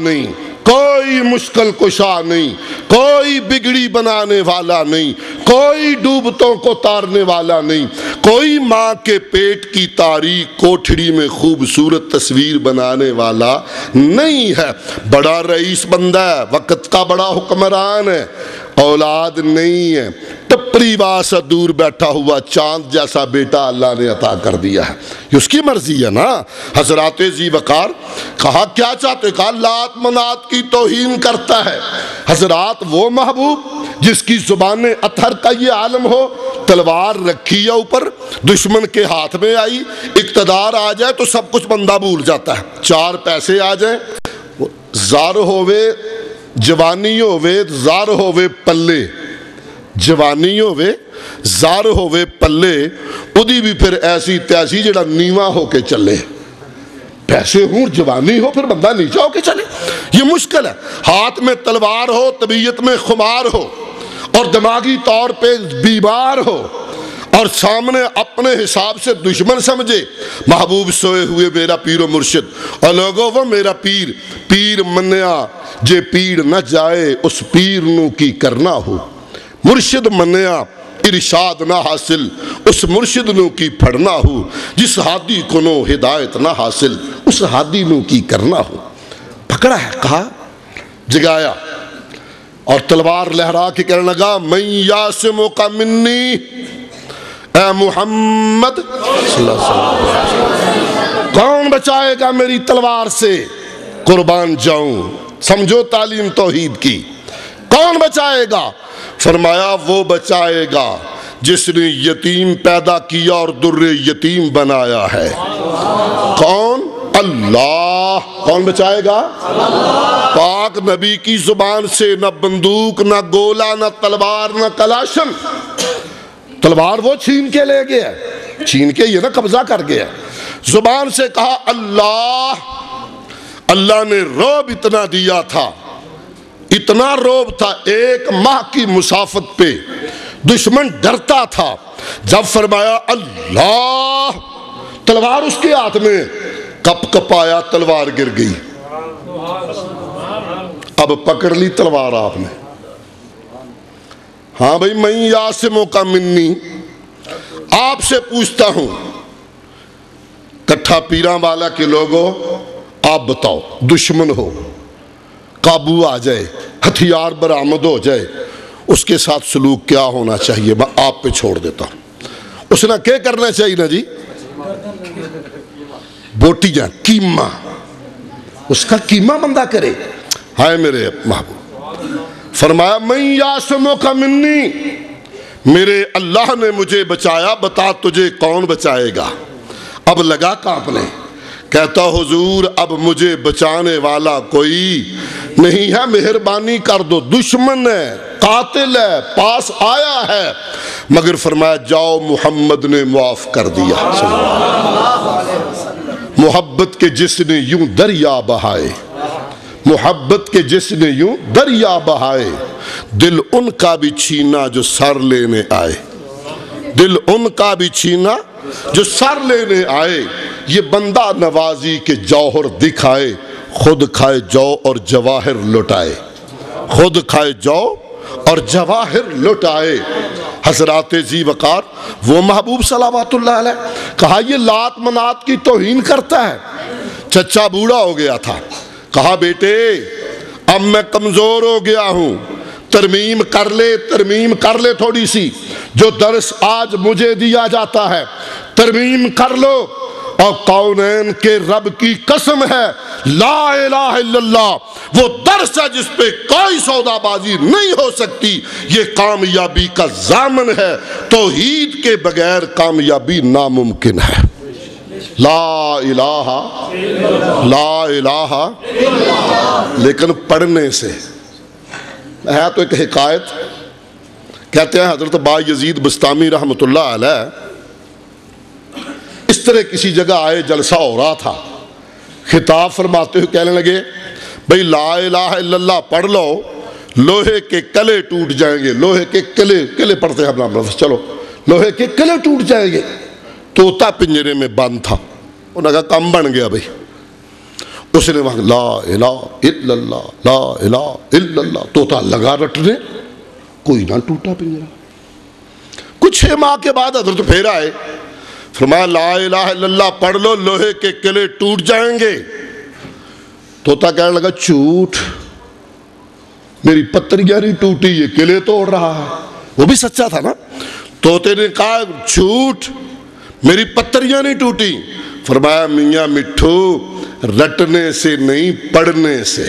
نہیں، کوئی مشکل کشا نہیں، کوئی بگڑی بنانے والا نہیں، کوئی ڈوبتوں کو تارنے والا نہیں، کوئی ماں کے پیٹ کی تاریک کوٹھڑی میں خوبصورت تصویر بنانے والا نہیں ہے۔ بڑا رئیس بندہ ہے، وقت کا بڑا حکمران ہے، اولاد نہیں ہے، ٹپری واسا دور بیٹھا ہوا چاند جیسا بیٹا اللہ نے عطا کر دیا ہے، یہ اس کی مرضی ہے نا۔ حضرات ذی وقار کہا کیا چاہتے؟ کہا لات منات کی توہین کرتا ہے۔ حضرات وہ محبوب جس کی زبان اطہر کا یہ عالم ہو، تلوار رکھی ہے اوپر، دشمن کے ہاتھ میں آئی، اقتدار آ جائے تو سب کچھ بندہ بھول جاتا ہے، 4 پیسے آ جائیں، زار ہوئے جوانی ہوئے زار ہوئے پلے، جوانی ہوئے زار ہوئے پلے، ادھی بھی پھر ایسی تیسی جڑا نیواں ہو کے چلے۔ پیسے ہوں جوانی ہو پھر بندہ نیچا ہو کے چلے، یہ مشکل ہے۔ ہاتھ میں تلوار ہو، طبیعت میں خمار ہو اور دماغی طور پہ بیمار ہو اور سامنے اپنے حساب سے دشمن سمجھے۔ محبوب سوئے ہوئے میرا پیر و مرشد، اور لوگوں وہ میرا پیر، پیر منیا جے پیڑ نہ جائے اس پیر نو کی کرنا ہو، مرشد منیا ارشاد نہ حاصل اس مرشد نو کی پڑھنا ہو، جس ہادی کو نو ہدایت نہ حاصل اس ہادی نو کی کرنا ہو۔ پکڑا ہے، کہا، جگایا اور تلوار لہرا کے کہنے لگا من یاسمک منی، اے محمد صلی اللہ علیہ وسلم، کون بچائے گا میری تلوار سے؟ قربان جاؤں، سمجھو تعلیم توحید کی، کون بچائے گا؟ فرمایا وہ بچائے گا جس نے یتیم پیدا کیا اور در یتیم بنایا ہے۔ کون؟ اللہ۔ کون بچائے گا؟ پاک نبی کی زبان سے نہ بندوق، نہ گولا، نہ تلوار، نہ کلاشن۔ تلوار وہ چھین کے لے گیا، چھین کے یہ نہ قبضہ کر گیا، زبان سے کہا اللہ۔ اللہ نے روب اتنا دیا تھا، اتنا روب تھا، 1 ماہ کی مسافت پہ دشمن ڈرتا تھا۔ جب فرمایا اللہ، تلوار اس کے ہاتھ میں، کپ کپایا، تلوار گر گئی۔ اب پکڑ لی تلوار آپ نے۔ ہاں بھئی من یاسمک منی، آپ سے پوچھتا ہوں، کٹھا پیراں والا کے لوگوں، آپ بتاؤ، دشمن ہو، قابو آ جائے، ہتھیار برآمد ہو جائے، اس کے ساتھ سلوک کیا ہونا چاہیے؟ میں آپ پہ چھوڑ دیتا ہوں۔ اس نے کیا کرنا چاہیے نا جی؟ بوٹی جان قیمہ، اس کا قیمہ بندہ کرے۔ ہائے میرے محبوب، فرمایا من یاسمک منی، میرے اللہ نے مجھے بچایا، بتا تجھے کون بچائے گا؟ اب لگا کانپنے، کہتا حضور اب مجھے بچانے والا کوئی نہیں ہے، مہربانی کر دو، دشمن ہے، قاتل ہے، پاس آیا ہے۔ مگر فرمایا جاؤ، محمد نے معاف کر دیا۔ محبت کے جس نے یوں دریا بہائے، محبت کے جس نے یوں دریا بہائے، دل ان کا بھی چھینا جو سر لینے آئے، دل ان کا بھی چھینا جو سر لینے آئے۔ یہ بندہ نوازی کے جوہر دکھائے، خود کھائے جو اور جواہر لٹائے، خود کھائے جو اور جواہر لٹائے۔ حضرات ذی وقار وہ محبوب صلوات اللہ علیہ، کہا یہ لات منات کی توہین کرتا ہے۔ چچا بوڑھا ہو گیا تھا، کہا بیٹے اب میں کمزور ہو گیا ہوں، ترمیم کر لے، ترمیم کر لے تھوڑی سی، جو درس آج مجھے دیا جاتا ہے ترمیم کر لو۔ اور کونین کے رب کی قسم ہے، لا الہ الا اللہ وہ درس ہے جس پہ کوئی سودا بازی نہیں ہو سکتی، یہ کامیابی کا ضامن ہے، توحید کے بغیر کامیابی ناممکن ہے۔ لا الہ لا الہ، لیکن پڑھنے سے ہے تو ایک حکایت، کہتے ہیں حضرت با یزید بستامی رحمت اللہ علیہ اس طرح کسی جگہ آئے، جلسہ ہو رہا تھا، خطاب فرماتے ہوئے کہنے لگے بھئی لا الہ الا اللہ پڑھ لو، لوہے کے کلے ٹوٹ جائیں گے، لوہے کے کلے پڑھتے ہیں اپنا لفظ، چلو لوہے کے کلے ٹوٹ جائیں گے۔ طوطا پنجرے میں بند تھا، انہوں نے کہا کم بن گیا بھئی، اس نے وہاں لا الہ الا اللہ لا الہ الا اللہ، طوطا لگا رٹنے، کوئی نہ ٹوٹا پنجرا۔ کچھ 6 ماہ کے بعد حضرت پھر آئے، فرمایا لا الہ الا اللہ پڑھ لو، لوہے کے قلعے ٹوٹ جائیں گے۔ طوطا کہنے لگا جھوٹ، میری پتریاں نہیں ٹوٹی، یہ قلعے توڑ رہا ہے۔ وہ بھی سچا تھا نا۔ طوطے نے کہا جھوٹ، میری پتریاں نہیں ٹوٹی۔ فرمایا میاں مٹھو، رٹنے سے نہیں پڑھنے سے،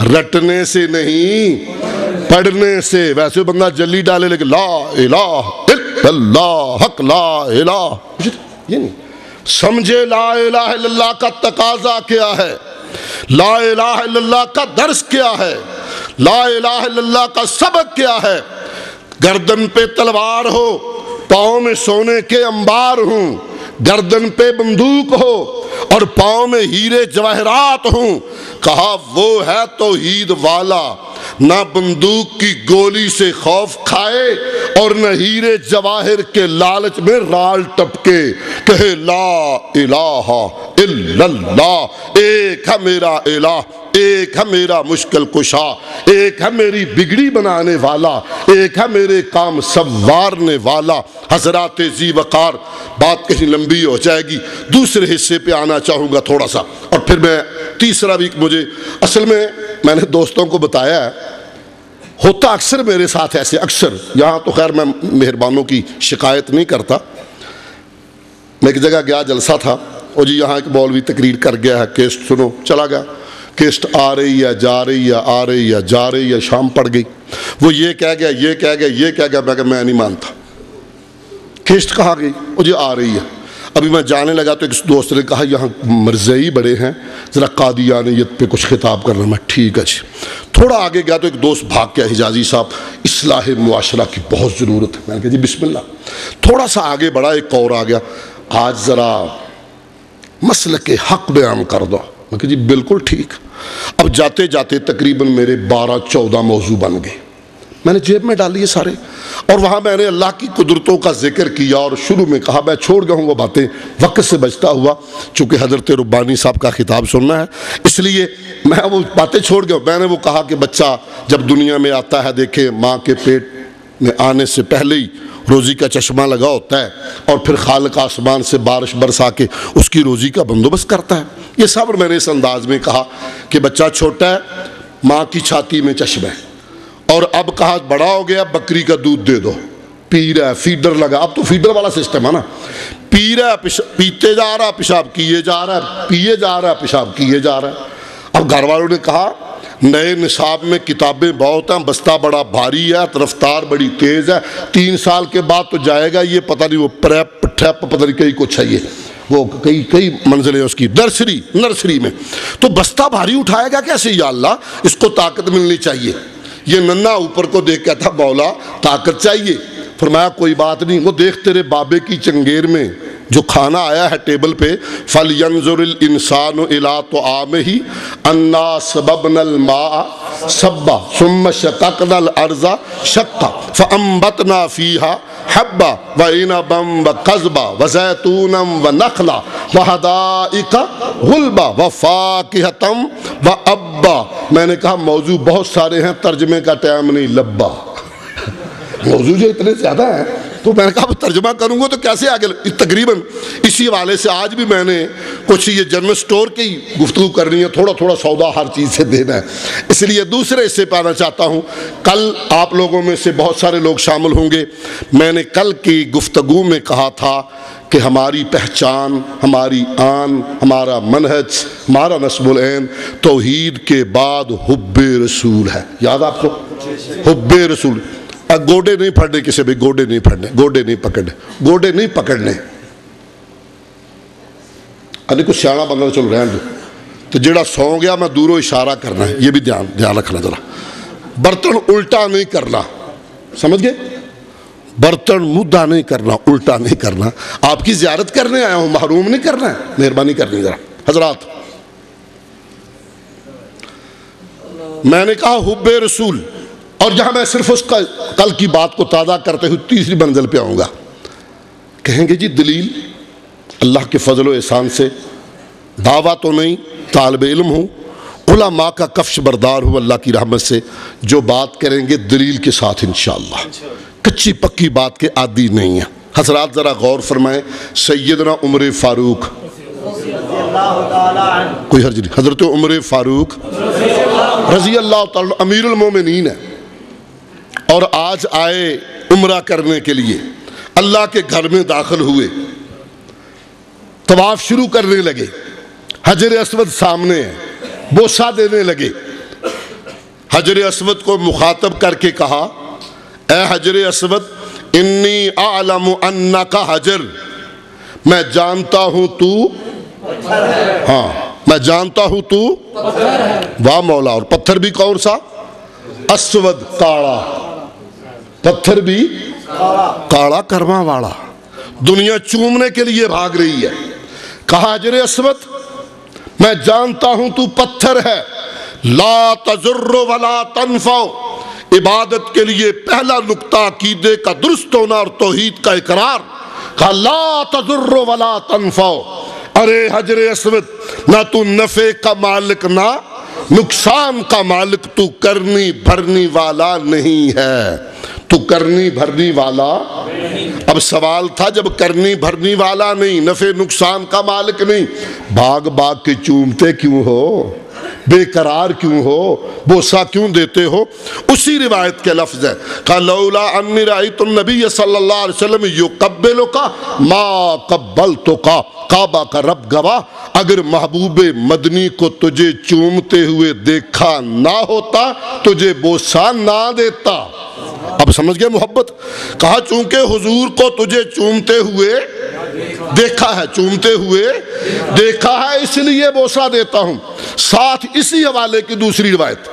رٹنے سے نہیں پڑھنے سے۔ ویسے بندہ جلی ڈالے لیکن لا الہ الا اللہ حق لا الہ، یہ نہیں سمجھے لا الہ الا اللہ کا تقاضا کیا ہے، لا الہ الا اللہ کا درس کیا ہے، لا الہ الا اللہ کا سبق کیا ہے۔ گردن پہ تلوار ہو، پاؤں میں سونے کے انبار ہوں، گردن پہ بندوق ہو اور پاؤں میں ہیرے جواہرات ہوں، کہا وہ ہے توحید والا، نہ بندوق کی گولی سے خوف کھائے اور نہ ہیرے جواہر کے لالچ میں رال ٹپکے، کہے لا الہ الا اللہ، ایک ہے میرا الہ، ایک ہے میرا مشکل کشا، ایک ہے میری بگڑی بنانے والا، ایک ہے میرے کام سنوارنے والا۔ حضرات ذی وقار، بات کہیں لمبی ہو جائے گی، دوسرے حصے پہ آنا چاہوں گا تھوڑا سا، اور پھر میں تیسرا بھی مجھے اصل میں نے دوستوں کو بتایا ہے، ہوتا اکثر میرے ساتھ ایسے، اکثر یہاں تو خیر میں مہربانوں کی شکایت نہیں کرتا۔ میں ایک جگہ گیا، جلسہ تھا، اور جی یہاں ایک مولوی تقریر کر گیا ہے، کیسٹ سنو، چلا گیا، کیسٹ آ رہی ہے جا رہی ہے آ رہی ہے جا رہی ہے، شام پڑ گئی، وہ یہ کہہ گیا یہ کہہ گیا یہ کہہ گیا، میں نہیں مانتا، کیسٹ کہاں گئی؟ وہ جی آ رہی ہے۔ ابھی میں جانے لگا تو ایک دوست نے کہا یہاں مرزئی بڑے ہیں، ذرا قادیانیت پہ کچھ خطاب کرنا۔ میں ٹھیک ہے جی۔ تھوڑا آگے گیا تو ایک دوست بھاگ گیا، حجازی صاحب، اصلاح معاشرہ کی بہت ضرورت ہے۔ میں نے کہا جی بسم اللہ۔ تھوڑا سا آگے بڑھا، ایک اور آ گیا، آج ذرا مسلک حق بیان کر دو۔ میں کہا جی بالکل ٹھیک۔ اب جاتے جاتے تقریباً میرے 12-14 موضوع بن گئے، میں نے جیب میں ڈال لیے سارے، اور وہاں میں نے اللہ کی قدرتوں کا ذکر کیا، اور شروع میں کہا میں چھوڑ گیا ہوں وہ باتیں وقت سے بچتا ہوا، چونکہ حضرت ربانی صاحب کا خطاب سننا ہے، اس لیے میں وہ باتیں چھوڑ گیا۔ میں نے وہ کہا کہ بچہ جب دنیا میں آتا ہے، دیکھیں ماں کے پیٹ میں آنے سے پہلے ہی روزی کا چشمہ لگا ہوتا ہے، اور پھر خالق آسمان سے بارش برسا کے اس کی روزی کا بندوبست کرتا ہے۔ یہ صبر میں نے اس انداز میں کہا کہ بچہ چھوٹا ہے، ماں کی چھاتی میں چشمہ ہے، اور اب کہا بڑا ہو گیا، بکری کا دودھ دے دو، پی رہا ہے، فیڈر لگا، اب تو فیڈر والا سسٹم ہے نا، پی رہا ہے، پیتے جا رہا ہے، پیشاب کیے جا رہا ہے، پیے جا رہا ہے، پیشاب کیے جا رہا ہے۔ اب گھر والوں نے کہا نئے نصاب میں کتابیں بہت ہیں، بستہ بڑا بھاری ہے، رفتار بڑی تیز ہے، 3 سال کے بعد تو جائے گا یہ، پتہ نہیں وہ پریپ ٹھیپ پتہ نہیں کئی کچھ ہے، یہ وہ کئی منزلیں اس کی، نرسری میں، تو بستہ بھاری اٹھائے گا کیسے یا اللہ، اس کو طاقت ملنی چاہیے۔ یہ ننھا اوپر کو دیکھ کے تھا مولا طاقت چاہیے۔ فرمایا کوئی بات نہیں، وہ دیکھ تیرے بابے کی چنگیر میں جو کھانا آیا ہے ٹیبل پہ، فَلْيَنْظُرِ الْإِنسَانُ إِلَىٰ طَعَامِهِ أَنَّا صَبَبْنَا الْمَاءَ صَبًّا ثُمَّ شَقَقْنَا الْأَرْضَ شَقًّا فَأَنبَتْنَا فِيهَا حَبًّا وَعِنَبًا وَقَضْبًا وَزَيْتُونًا وَنَخْلًا وَحَدَائِقَ غُلْبًا وَفَاكِهَةً وَأَبًّا۔ میں نے کہا موضوع بہت سارے ہیں، ترجمے کا ٹائم نہیں، لبا موضوع جو اتنے زیادہ ہیں، تو میں نے کہا ترجمہ کروں گا تو کیسے آگے، تقریباً اسی والے سے آج بھی میں نے کچھ یہ جنرل سٹور کی گفتگو کرنی ہے، تھوڑا تھوڑا سودا ہر چیز سے دینا ہے، اس لیے دوسرے حصے پہ آنا چاہتا ہوں۔ کل آپ لوگوں میں سے بہت سارے لوگ شامل ہوں گے، میں نے کل کی گفتگو میں کہا تھا کہ ہماری پہچان، ہماری آن، ہمارا منہج، ہمارا نسب العین توحید کے بعد حب رسول ہے۔ یاد آپ کو حب رسول، گوڈے نہیں پھڑنے کسی بھی، گوڈے نہیں پھڑنے، گوڈے نہیں پکڑنے، گوڈے نہیں پکڑنے، ابھی کچھ سیاڑا بندہ چلو رہن دو، تو جڑا سو گیا میں دوروں اشارہ کرنا ہے، یہ بھی دھیان رکھنا ذرا، برتن الٹا نہیں کرنا، سمجھ گئے، برتن مدعا نہیں کرنا، الٹا نہیں کرنا۔ آپ کی زیارت کرنے آیا ہوں، محروم نہیں کرنا ہے، مہربانی کرنی ذرا حضرات۔ میں نے کہا حب رسول، اور جہاں میں صرف اس کا کل کی بات کو تازہ کرتے ہوئے تیسری منزل پہ آؤں گا، کہیں گے جی دلیل اللہ کے فضل و احسان سے دعویٰ تو نہیں، طالب علم ہوں، علماء کا کفش بردار ہوں اللہ کی رحمت سے، جو بات کریں گے دلیل کے ساتھ انشاءاللہ، کچی پکی بات کے عادی نہیں ہیں۔ حضرات ذرا غور فرمائیں، سیدنا عمر فاروق، کوئی حرج نہیں، حضرت عمر فاروق رضی اللہ تعالیٰ امیر المومنین ہے، اور آج آئے عمرہ کرنے کے لیے، اللہ کے گھر میں داخل ہوئے، طواف شروع کرنے لگے، حجر اسود سامنے ہے، بوسہ دینے لگے، حجر اسود کو مخاطب کر کے کہا، اے حجر اسود انی اعلم انکا حجر، میں جانتا ہوں تو ہاں میں جانتا ہوں تو واہ مولا، اور پتھر بھی کون سا؟ اسود، کاڑا، پتھر بھی کاڑا کرما والا، دنیا چومنے کے لیے بھاگ رہی ہے۔ کہا حجر اسود میں جانتا ہوں تو پتھر ہے، لا تضر ولا تنفع، عبادت کے لیے پہلا نقطہ عقیدے کا درست ہونا اور توحید کا اقرار، کہا لا تضر ولا تنفع، ارے حجر اسود نہ تو نفع کا مالک نہ نقصان کا مالک، تو کرنی بھرنی والا نہیں ہے، تو کرنی بھرنی والا۔ اب سوال تھا جب کرنی بھرنی والا نہیں، نفع نقصان کا مالک نہیں، بھاگ بھاگ کے چومتے کیوں ہو، بے قرار کیوں ہو، بوسہ کیوں دیتے ہو؟ اسی روایت کے لفظ ہے، کہ لولا انی رأیت النبی صلی اللہ علیہ وسلم یقبلک ما قبلتک، کعبہ کا رب گواہ، اگر محبوب مدنی کو تجھے چومتے ہوئے دیکھا نہ ہوتا تجھے بوسہ نہ دیتا۔ اب سمجھ گئے محبت؟ کہا چونکہ حضور کو تجھے چومتے ہوئے دیکھا ہے، چومتے ہوئے دیکھا ہے، اس لیے بوسہ دیتا ہوں۔ ساتھ اسی حوالے کی دوسری روایت،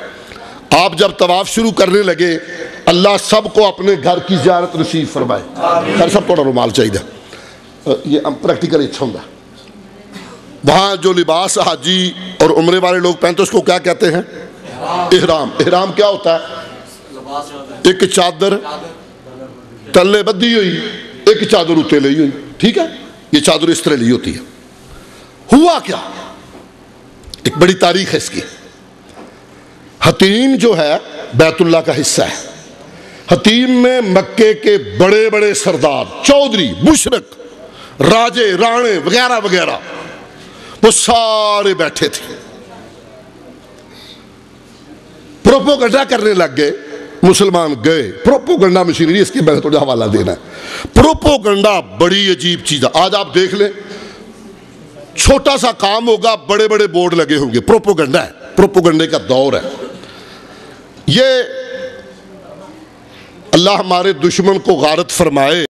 آپ جب طواف شروع کرنے لگے، اللہ سب کو اپنے گھر کی زیارت نصیب فرمائے۔ گھر سب تھوڑا رومال چاہیے، یہ پریکٹیکل اچھا ہوتا ہے۔ وہاں جو لباس حاجی اور عمرے والے لوگ پہنتے اس کو کیا کہتے ہیں؟ احرام۔ احرام کیا ہوتا ہے؟ ایک چادر تلے بدھی ہوئی، ایک چادر اتنے لئی ہوئی، ٹھیک ہے؟ یہ چادر اس طرح لی ہوتی ہے۔ ہوا کیا؟ ایک بڑی تاریخ ہے اس کی۔ حتیم جو ہے بیت اللہ کا حصہ ہے، حتیم میں مکے کے بڑے بڑے سردار، چودھری، مشرق، راجے، رانے وغیرہ وغیرہ، وہ سارے بیٹھے تھے، پروپوگنڈا کرنے لگ گئے۔ مسلمان گئے، پروپوگنڈا مشینری، اس کی میں تھوڑا حوالہ دینا ہے۔ پروپوگنڈا بڑی عجیب چیز ہے، آج آپ دیکھ لیں چھوٹا سا کام ہوگا بڑے بڑے بورڈ لگے ہوں گے، پروپوگنڈا ہے، پروپوگنڈے کا دور ہے۔ یہ اللہ ہمارے دشمن کو غارت فرمائے۔